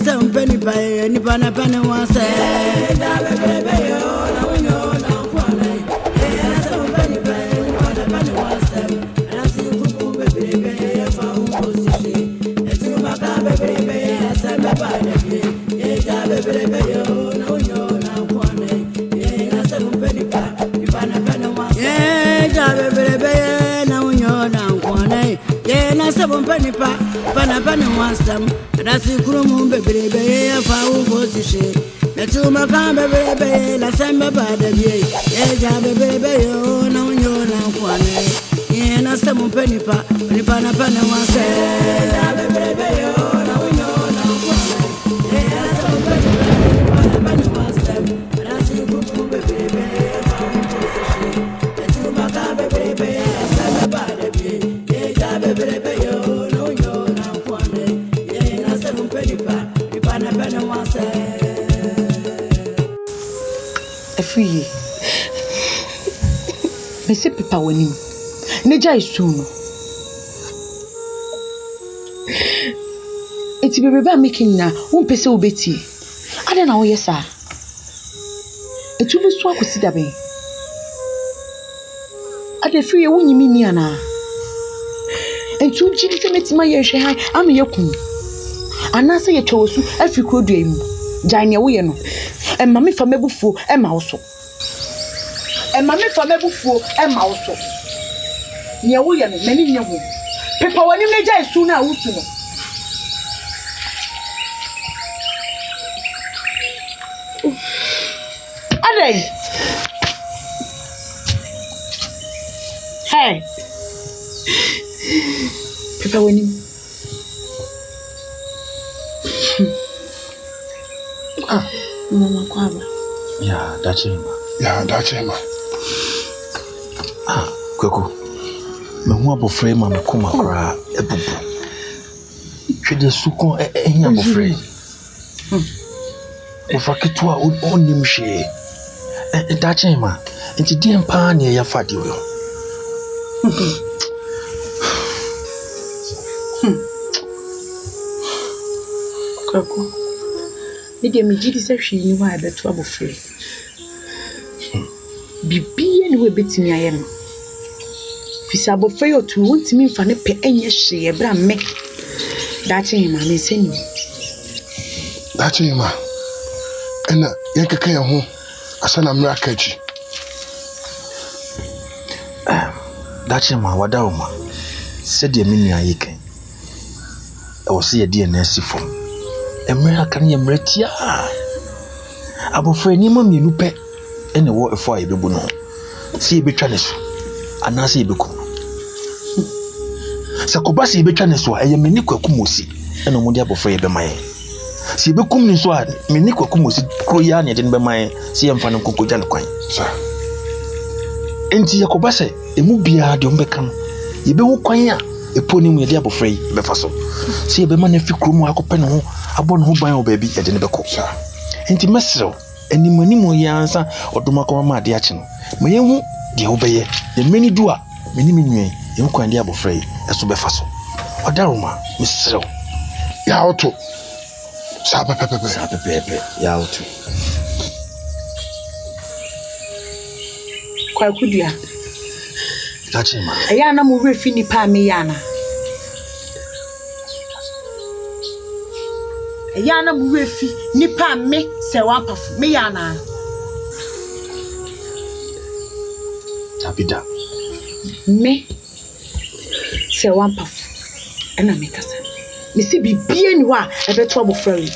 some penny pie, any pana penny one say. Penny wants them, and I see Krum baby, if I will go to shade. The two Macamba baby, la Samba Bada, yeah, baby, oh, no, you're not one. Yeah, and some penny pa, penny pana penny wants them, baby, oh, no, you're not one. Yeah, some penny wants them, and I see Krum baby, if I will go to shade. The two Macamba baby, la Samba Bada, yeah, baby, oh. Free. Me se pepa wanim. Neja isu no. Eti bebe ba making na won pese obeti. Ade na wo yesa. Etu bi so akosi da ben. Ade free e wonyimi ni ana. Entu jidi se metima ye hwe han am yakun. Ana se ye twosu afi krodu emu. Jai ne wo ye no. Emma me fa mebufuo emma wo so. Emma me fa mebufuo emma wo so. Ye wo ye no mani nye ho. Pepa wani meja isu na wusu no. Adai. Hey. Pepa wani. Mama kwaba. Yeah, that's him. Kweku. Me hu abofre ma me koma kra ebubu. Twede suko ehia abofre. Ofaketu a onim hwe. That's him. Enti di empa na ya fade yo. Kweku. Media me gidi se hwe ni wa abeto abofre. Bibie ni we betimi aye no. Fisa abofre yo tu wontimi mfa ne pe enye hye e bra me. Dache hima me seni. Dache hima. Ena yenkeke ye ho asa na mra kaji. Dache hima wada o ma. Se de menu ayeke. E wo se ye de na asifo. Emre aka ne emre tia. Abofra ni ma mienu pe ene wo efo a yebebu no. Si ebetwa ne so. Ana si ebeku. Se ko ba si ebetwa ne so eye meni kwakum osi. Ene mo de abofra ye be maye. Si ebekum ni so a meni kwakum osi kro ya ne de be maye. Si emfa ne kokoja ne kwan. Sa. Enti yakoba se emu bia de ombeka no. Yebe hu kwan a eponi mu ye de abofra yi befa so. Si ebe ma na fi kro mu akopɛ ne ho abon ho ban o baby e de ne beko. Enti mesrew animanimu yansa odoma ko ma ade ache no. Me yehu de obeye de meni du a meni menwen ye kwan de abofra yi eso befa so. Odaroma mesrew ya oto sa pepe ya oto kwa kudua Tachima eya na mu refi ni pa me yana eya na mu refi ni pa me se wa pafu me yana Tabida me se wa pafu ena me kasa me si bibie ni wa ebeto abofra yi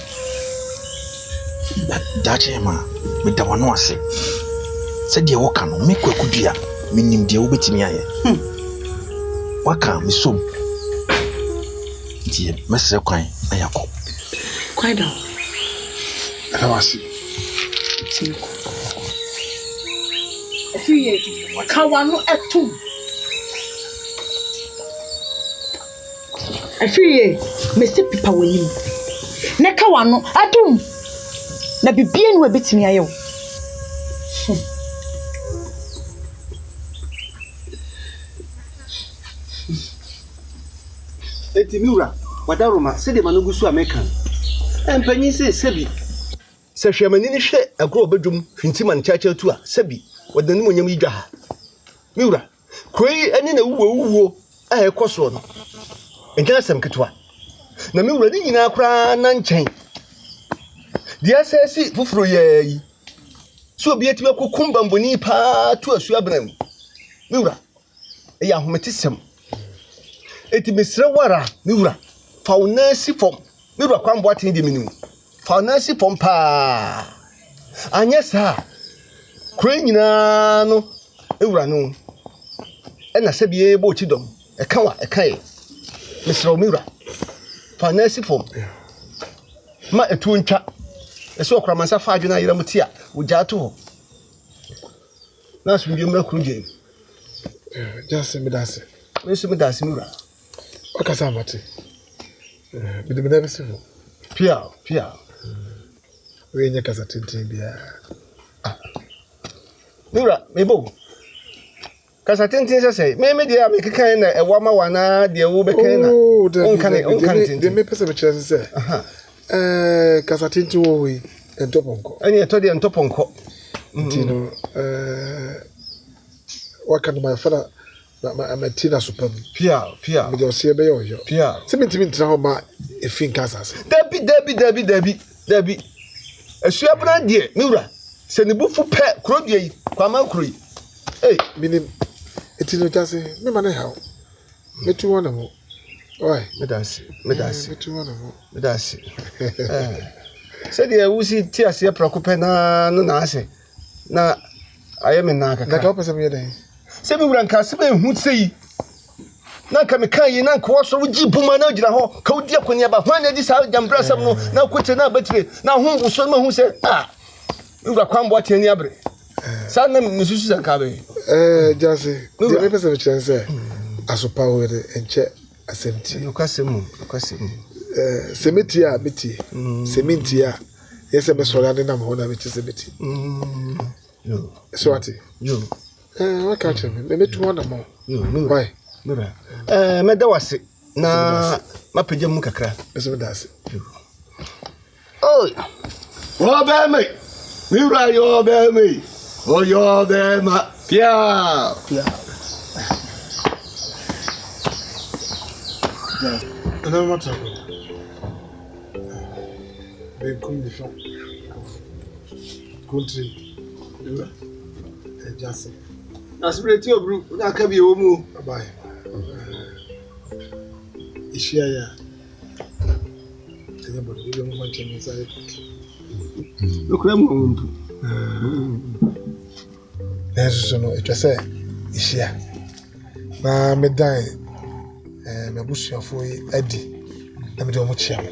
Tachima me da wano ase se de wo ka no me kwakudua minim de wo betimi aye waka me som die mesre kwan ayako kwai da Rawasi tinko afiye waka wano etu afiye me se pipa wanim ne ka wano adum na bibie ni we betimi aye wo Eti miura wadaroma se de manugusu American Empanyi se sebi. Se hwemani ni hwe agro badwum hwintima nchacha tu a sebi wadani monyam yi dwa ha. Miwura, koi ani na wuwo a ekoso no. Enka asem ketwa. Na miwura ni nyina akra na nchen. Dia sesi fufuro yi. So bi eti kokumba mboni pa tu asu abram. Miwura, eya hometesem. Eti mesre wara, miwura. Faunasi fom. Miwura kwambo atin di minimu. Faunasi fom pa. Anya sa. Kure nyina no ewura no. Ena se bi ebo chidom. Eka wa eka e. Mesre miwura. Faunasi fom. Ma etu ntwa. Esookramansa fa adwena yira mutia. Ugya to ho. Na so bi mra kuruje. Just me dance. Me so me dance miwura. Wakasa mate. Bidi bida bisifu. Pia. We nye kasa tintin bia. Miwura, mebo. Kasa tintin se me dia me kekan na ewa ma wana de wo bekan na. On kan de me pese be chere se. Kasa tintin wo we entoponko. Ani to de entoponko. Ntino waka no my father ma tina super. Pia. Me de ose be yo. Pia. Se me ntimi ntra ho ma efin kasa se. Dabi. Asua bra de miwura. Se ne bufu pe krodie yi, kwama kroi. Minim etino jase me ma na ha. Me tu wona mo. Oi, Me dance. me tu wona mo. Me dance. Se de wusi ti ase prakope na no na ase. Na ayeme na Na ka kaka. pese me den. Se miwura nka se be hu sei. Na ka me kan yi na nka wo so wuji buma na ogira ho ka wodi akonia ba hwan na di sa jambra sam no na kwete na batire na hu wo ma hu se miwura kwambo atani abre. Sa na misusu sanka be. Jase, de me pese me chere se asopa wo de enche asenti. Nokasemu. Semeti a beti. Sementi a yese me sora de na mo na beti semeti. Yo. So ati. Yo. What catch me? Me tu wona mo. Why? Mira. Me da wase na mapagya mu kakra. Pese me dase. Oh. Wo ba me. Mira yo ba me. Oh yo ba ma. Pia. Ana mata ko. Be kum di fa. Country. Jase. Aspirate obru na aka bi wo mu. Bye. Ishia ya. Tenya bodo bi mo fanche ni sai. Lokura mu mpu. Nesu no etwa se ishia. Na medan mebusuafo yi adi. Na me de omo chia mo.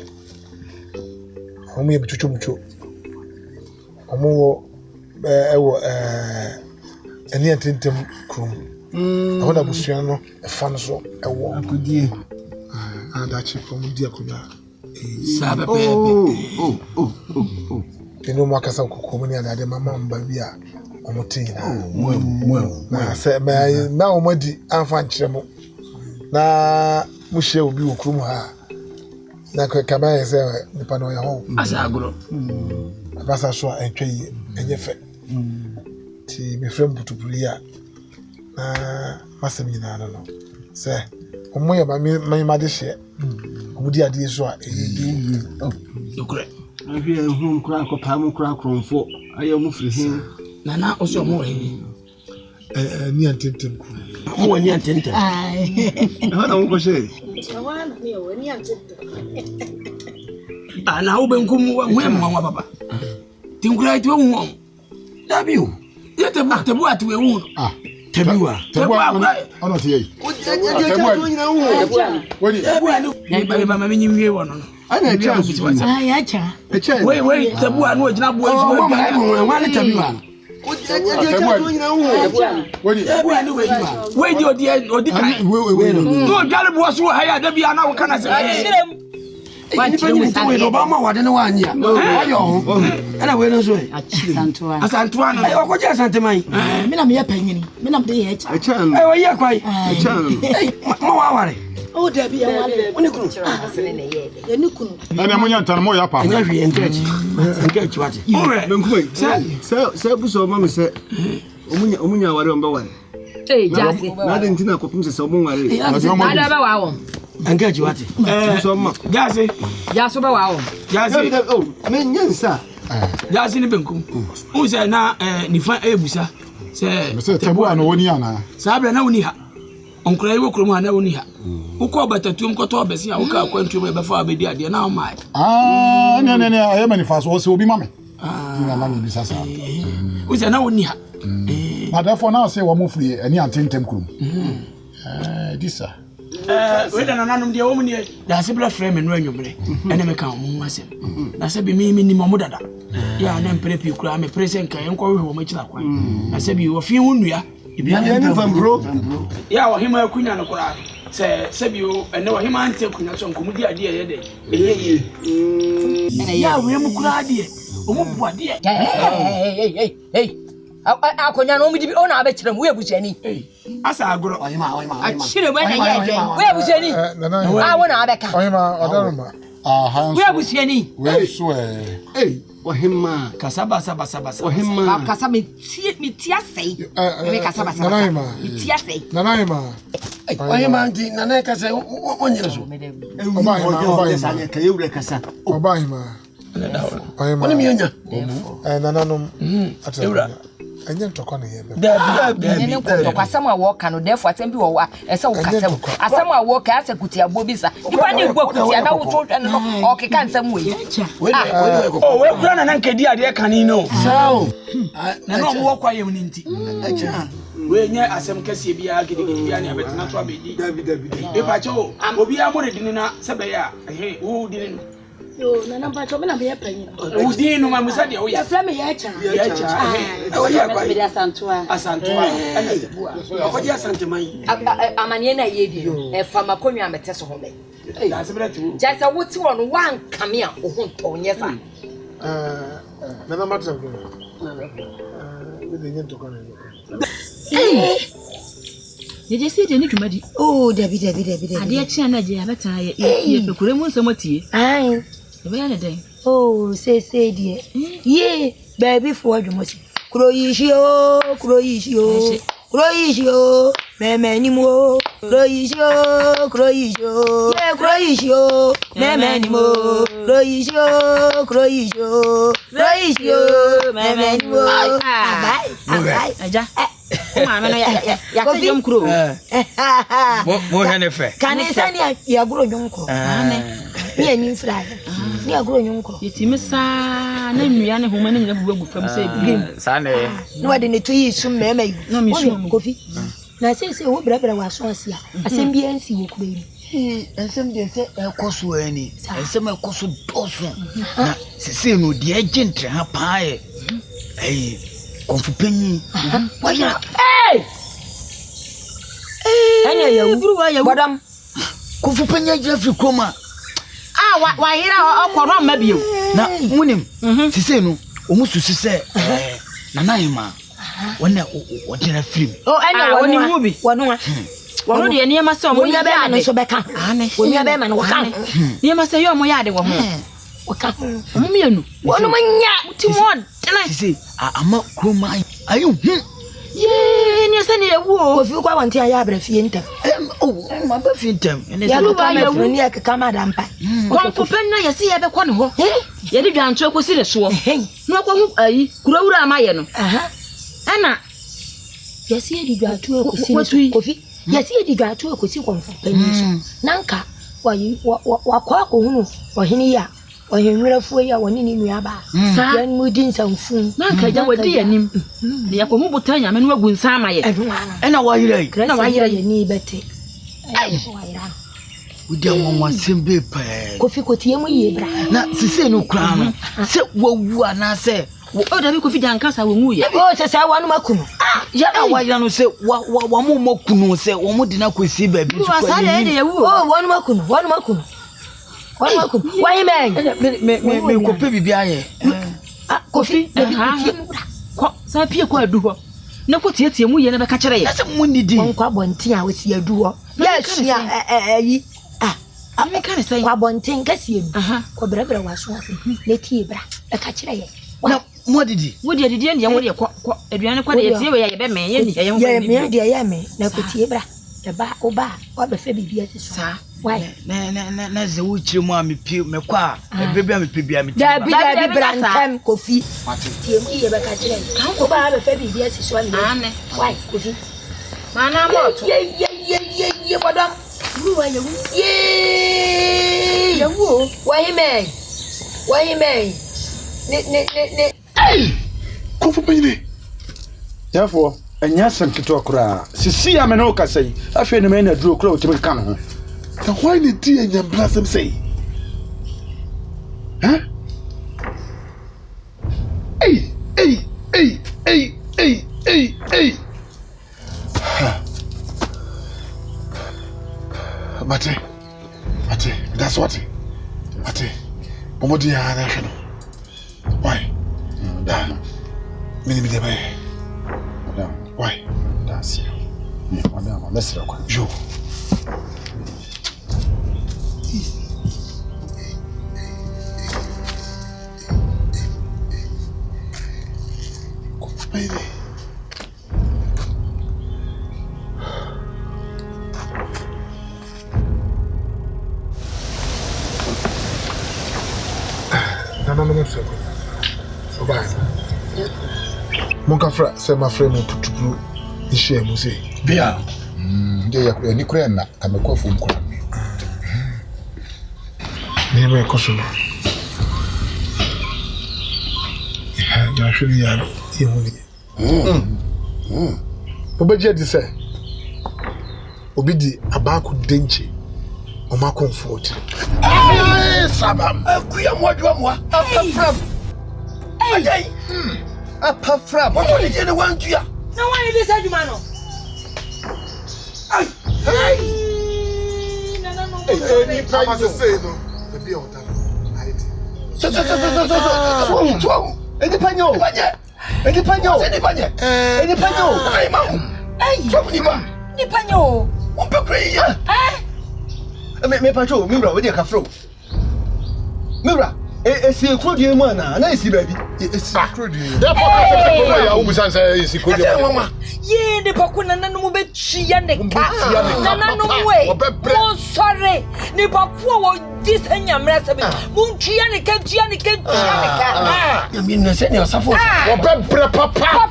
Omo ye bichuchu. Omo wo ewo eni antentem krum. Aho da busua no efa no so ewo Akudie. adachi from dia konya. Sabe Oh. Eno makasa kokomu ni adade mama mba bi a omo tina. Mwem. Na se na omo di anfa nkyere mo. Na mu hye obi wo krum ha. Na kama ye se nipa no ye ho. Asagro. Abasa so entwe yi enye fe. Ti me frem putupuri a na masem nyina no se omo ye ma de hye omo di ade so a Yokure. Ahwe hu kura ko pa mu kura kronfo aye mu firi hin. Nana oso mo he. ni antentem ku Mo wani antente. Ha na wo she. Awana ni wani antente. Na wo benkum mwem wa baba. Tinkura itu wo. Dabiu. Yete bu atwe wu. Tebiwa. ono tie yi Wadi. Ba mama menyi wie wono no. Ana chance. Ya cha. Wei tebu anu ogina bu esu ba. Wa ne tebiwa. Wei di odi kai. No jale bu so ha ya da bia na wo kana se. Obama wade ne wanya. Ayo. Ana we no so e. Asantua no. Ayo ko je asanteman. Me na me ya panyini. Me na me de ya cha. Echan. Ayo ye kwai. Echan. Ma wa ware. Oh, Debbie, ɛna monya ntana mo ya pa nya hwe engage what benkum sɛ buso mama sɛ omunya ware on be ware jase na de ntina kopum sɛ omu ware ada ba wa wo engage what buso mama jase be wa wo jase oh me nyansa jase ni benkum o sɛ na nifa ebusa sɛ tabu ana woni ana sabra na woni ha onkura yiwo kromu ana woni ha ukọ batatuum kọtọ obesi a uka akwantuum e befa abedi ade na o mai ne aye manifesto o se obi mame na na bi sasa o se na woni ha na therefore now say wo mo free ani antentem krum disa we da nananum de wo mu ne da se bla frame no anwumre ene me kan mo asem na se bi mi ni mo dada ya na mpre pi kura me present kan enko we wo ma kira kwan na se bi wo fi hu nua ibi ya fan bro ya wo hima akunya no kura se bio ene wo hima ante akunya so nkomu di ade ye de ya we mu kura ade o mu bu ade hey akonya no mu di o na abekire mu we buchani asa agoro achire we na ye we buchani wo na abeka oyima odaruma we buchani we so ohima kasaba ohima kasa me tia sei me kasaba me tia sei nanaima ohima ndi nana kasa onyere so obahima ka yewure kasa obahima oyima oni mienya nananum atewura anya ntokwa ne yebe ne ko kwasam a wo ka no defo atem bi wo wa ese wo kasam asam a wo ka ase kuti abo bisa ipa ne gbo kuti na wo to no o ke kan sam we we kura na nkedi ade kan ni no sao na no mo kwa yem ni nti we nya asem kase bia gidigidi bia ne abetina to abedi e pa cho obi amore dini na sebe ya wo dini yo na namba cho me na be panyi wo dini no ma musa de wo ya fra me ya cha o ya kwa be asantoa ana bua o dia santeman amane na ye di e fa makonwa amete so ho me da se bratu jasa wo ti wo no wan kame a wo ho to nye sa nana matra go nya ntokwa ne ye se de ni dwumadi oh dabi ade achi na je abeta ye fekure mu nsem atie ai be ya ne den oh say die ye baby for adwumoti kroyishio meme ni mo kroyishio ye kroyishio meme ni mo kroyishio meme ni mo abai aja ma me no ya ka jom kro mo hene fe kanisa ni ya gro nyonko ni ani fra ni ya gro nyonko yetimi sa na nnua ne homa ne nyina bubu fam se bi sa ne no wade ne to yi sum mema yi no mi sum kofi na se wo brabra wa so asia asem bi ansi wo kuro yi ensem de se ekoso ani ensem ekoso doso na sese no de agent ha paae konfupenyi waya anya ya guru wa ya bodam konfupenyi Jeffrey Kroma wa hira okoro ma biyo na munim sese no omususu se nanayima wona wodena film anya woni mubi wono de niema se omo ya be ma no so beka woni ya be ma no waka niema se yo omo ya de wo ho waka omo mienu wono manya ti mo dena sese ama Kroma ayu ye ni se ni ewu ko fi kwa wanti aya abra fie ntam ma ba fi ntam ya lu ba ya ni ya kaka madam pa kon ko pen na ye se ye be ko ne ho ye di dwanto ko si de so no ko hu ayi kurawura amaye no ana ya se ye di dwanto ko si ko fi ya se ye di dwanto ko si kon fu pani so nanka wa kwa ko hunu ohini ya ohimira fu ya woni ni nua ba ya mudi nsamfu nanka ja wadi yanim ne ya ko mu butanya me no agu nsa amaye ena wa yira na wa yira ye ni bete udi amwa sembe pa kofi kotie mu ye bra na sese no kra no se wawu ana se o da bi kofi janka sa wonwu ye o se sa wanu makunu ya na wa yira no se wa mu makunu se wo mu dina kwesi ba bi so kwa ni o wanu makunu why me ko pe bibi aye kofi ko sa pie ko adu ho na ko tie mu ye na be ka kire ye na se mu ni di kon kwa bonti a wesi adu ho yes yi me kan say wa bonten kase bi ko brabra wa so afi na tie bra e ka kire ye na mo didi wo de didi ne wo de ko aduane ko de tie we ye be me ye ni ye me de ye me na ko tie bra e ba o ba o be fe bibia ti so why na ze wo kire mu a me pi me kwa e bebia me pi bia me da bi brantam kofi tie mu ye be ka kire o ba be fe bibia ti so ni why kofi mana mo to ye bodam ruwa ye ye wo why me ne Hey! Kofu panyine. Therefore, enya sem kito kura. Sisi ya me no kasa yi. Afei ne me na duro kura otimi kan ho. The why the tea and your blossom say? Huh? Hey! Mate, that's what. Mate, Momodi ya na hwe no. Why? Mini de bay. Madam, Why? that's it. Madam, let's rock. Yo. Baby. No, so bye. Monka fra say my friend mo putupu ni share mo say. Bia. Ya ni kura na amekwa fo nkura. Ni me koso. Ya shuri ya yehuni. Obeje di say. Obi di abaku denche. O ma comfort. Sabam. Kuya modwa mo. Afram. Ajay. Afram. What did you want to ya? no one is this aduma no Ay. Ni pa say no. Be on that. So. Edi panyo. Edi panyo. Ay ma. Ay. Twam ni ba. ni panyo On peut prier. Me pancho, Mira, we dey ka fro. Mira, si ekrodie mu ana, na esi baby. Esi crowdie. Therefore, ya umusan say isi ko Ate mama. ye ne pako na nanu be chia ne ka na nanu we mo sorry ne pako wo dis anyamra sabe mo chia ne ka Ya mi na se ne osafo. obebre papa.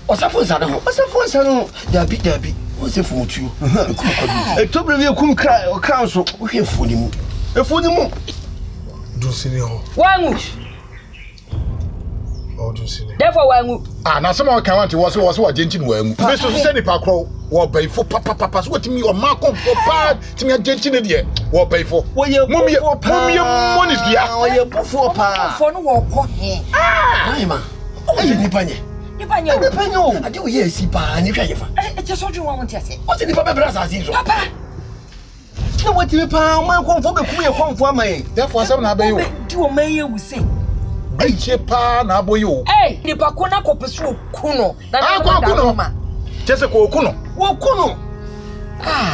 Osafo nsa no. Dabi. O se fu mutu. Etobre bi ekum kra so wo hwe fu ni mu. Efu ni mu. Do sini ho. wangu O do sini. therefore wangu Na some of want was what gentin wa mu. Be so say ni pa kro wo baifo papa so watimi o ma konfo pa timi gentin de wo baifo. Mumie money dia. Oye bufo pa. for no wo ko he Ai ma. O se nipa nye. Ade o ye si pa ni hwa ye fa. e che so dwon won tiase O se nipa be bra sa si so. papa Na watimi pa ma konfo be kum ye konfo amaye. Therefore some na bayo. di o maye wusi Biche pa na boyo. ni pako na ko peso kuno na kuno. Chese ko okuno. Wo kunu.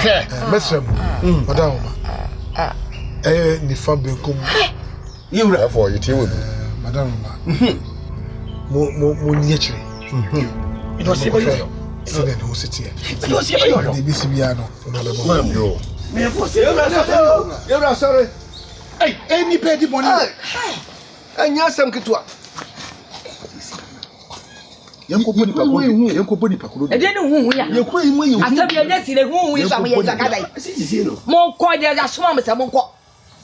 Ke. Mesem. Madam ma. Ni fa be kom. Yewra. Therefore you team with Madam ma. Mo ni akire. It was simple. So then who sit here? It was simple. The bisibiano. No le mo. yo. Me for say Yewra sorry. Hey, any petty money. Anya sam kitwa. Yanko boni pakuru. e de ne hu ya Ye kru imu ye. asabi e de si le hu ya so ye zakadai Sisi no. mo ko de ya so mo se mo ko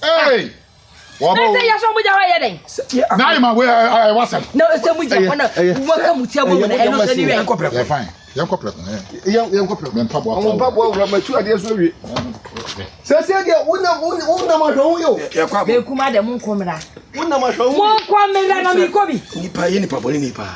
Hey. na se ya so mo ja wa ye den Now my way I was. na se mo ja ko na mo ka mu tia mo na e no se ni we Yeah, fine. Yanko preko. Yanko preko. Men pabo. On pa bo wura matu ade so wi. Sese de una ma hwo yo. Ya kwa be kuma de mo nkomra una ma hwo. mo nkomra na mi ko bi Nipa ye nipa boni nipa.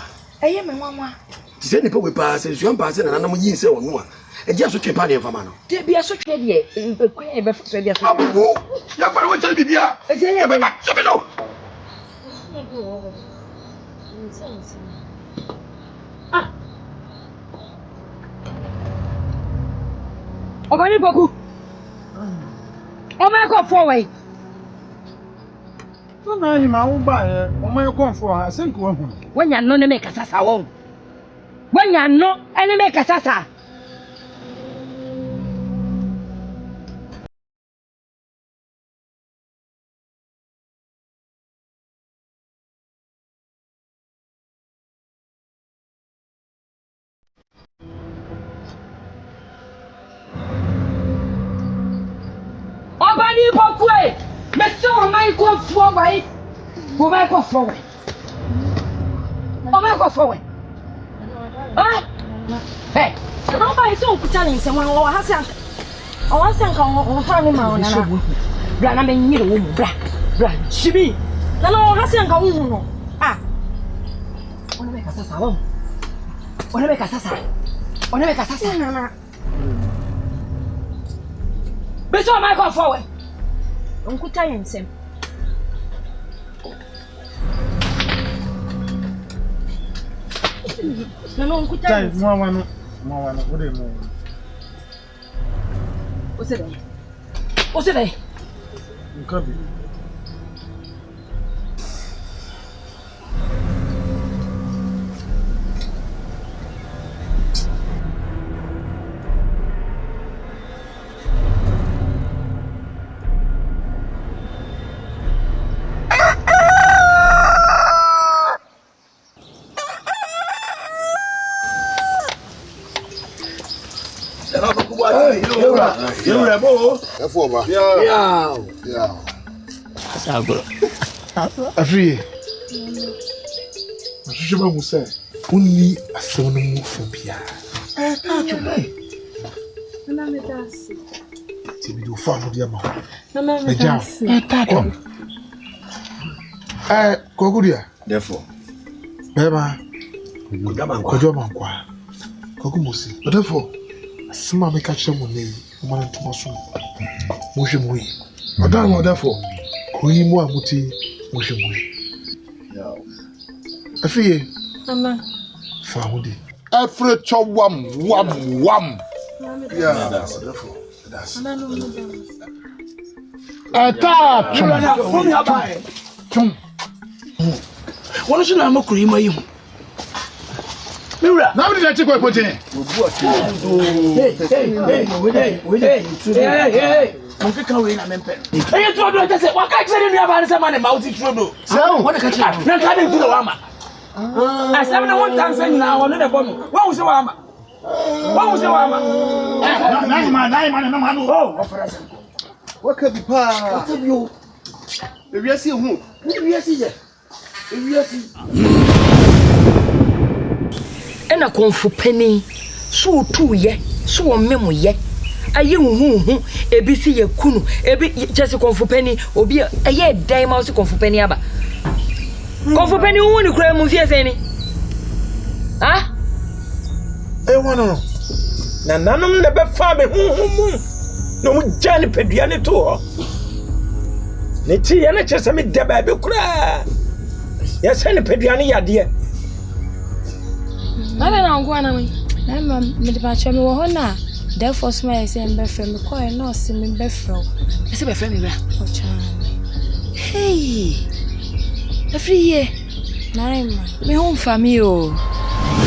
eye me nwanwa Ti se nipa we pa se suan pa se na na mo yin se wonu a. E dia so twen pa de mfama no. de bia so twe de ko e be so bia so Abu. Ya kwa we tell bibia. e je ye Be ba so be no. Ogani poku O ma ko fo we. No na yi ma wo ba e, o ma ko fo ha, se nko hu. Wanya no ne me kasasa wo. Wanya no ene me kasasa. Obani bokwe, me so ma ko fo we. Wo ma ko fo we. O ma ko fo we. Ah! Hey, no ba iso ku challenge se wan o ha se anka. O wa se anka o fa ni ma ona na. Bra na me nyire wo mu bra. Bra, shibi. Na no ha se anka wo hu no. Ah. Ona me kasasa wo. Ona me kasasa. Ona me kasasa na na. Beso ma ko fo we. Onku challenge se. No, no, Dai, mo wa no, wo de mo. O se dai. Nka bi. Yewura bo. Efo ba. Yeah. Sagro. Afri. Mahwehwɛ ba mu sɛ wonni asɛm no mu fa bia. Tajo mai. Na me dance. Ti bi do fa no dia ma. Na me dance. Tajo. Kogudia. Therefore. Beba. Kojo mankwa. Kogu musi. Therefore, asɛm a meka kyerɛ mo nei, mo ma ntoma so. Mo hwɛ mo yi. Odan mo therefore. Koyi mo a muti mo hwɛ mo yi. Afie. Mama. Fa ho di. Every cho wam. Yeah, therefore. That's. Mama no me dance. Chum. Wọ́n ṣe náà mọ́kùnrin yìí máa yìí hù. Miwura. Now we dey take what Hey. Mo keka wei na mempɛ. Ɛyɛ tuo do ɛtɛ sɛ waka kyerɛ ne nua ba ne sɛ ma ne ma wo ti tuo do. Sɛw. Wɔde ka kyerɛ. Na nka de ntu na wama. Asɛm ne ho ntansa nyinaa wɔne ne bɔ no. Wɔn sɛ wama. Na ma no. Oh, ɔfra sɛ. Waka bi pa. Waka bi o. Ewiase hu. Ewiase ye. Ewiase. Ena konfu pani so tu ye so memo ye aye huhu ebi si ye kunu ebi chese konfu pani obi eye dan ma so konfu pani aba konfu pani hu ni kura mu fie sen ni ha Wono na nanom na be fa me huhu no mu jani pedua ne to ho ne ti ye na chese me de ba be kura ye se ne pedua ne yade Mama na ngwa na me. Na me de ba che me wo ho na. Therefore smile say me frɛ me call no se me be frɛ. ese be frɛ me bra O cha. hey afriye Naima. me ho mfa mi o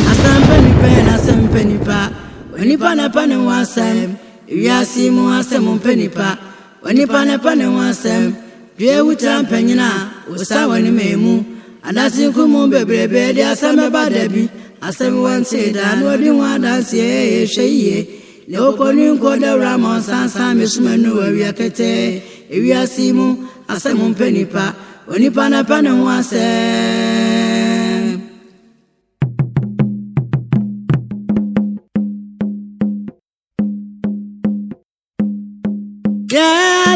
Asam penipa onipa na pa ne wasam wiase mu asam penipa onipa na pa ne wasam dwe wuta mpanyina usa woni memu adase kumu bebrebe de asam ba dabi asam wanse da no di wa danse e hweye le okoni nko da ramon sansan mesumanu wa wiakete wiase mu asam penipa onipa na pa ne wasam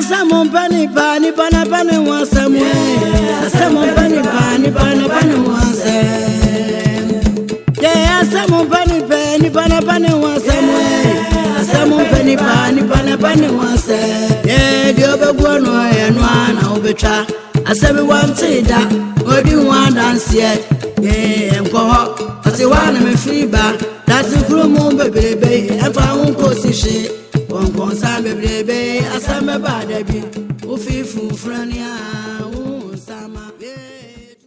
Someone penny pani pana pani was somewhere. Someone penny pani pana pani was yeah, someone penny pana pani was somewhere. Someone penny pani pana pani was yeah, the other one and one obetra. I said we want to that. What do you want dance yet? Yeah, and go up. I say one of my fever. That's the crew moon baby. And found position. One concern baby. sɛ mɛba da bi wofi fufura ne a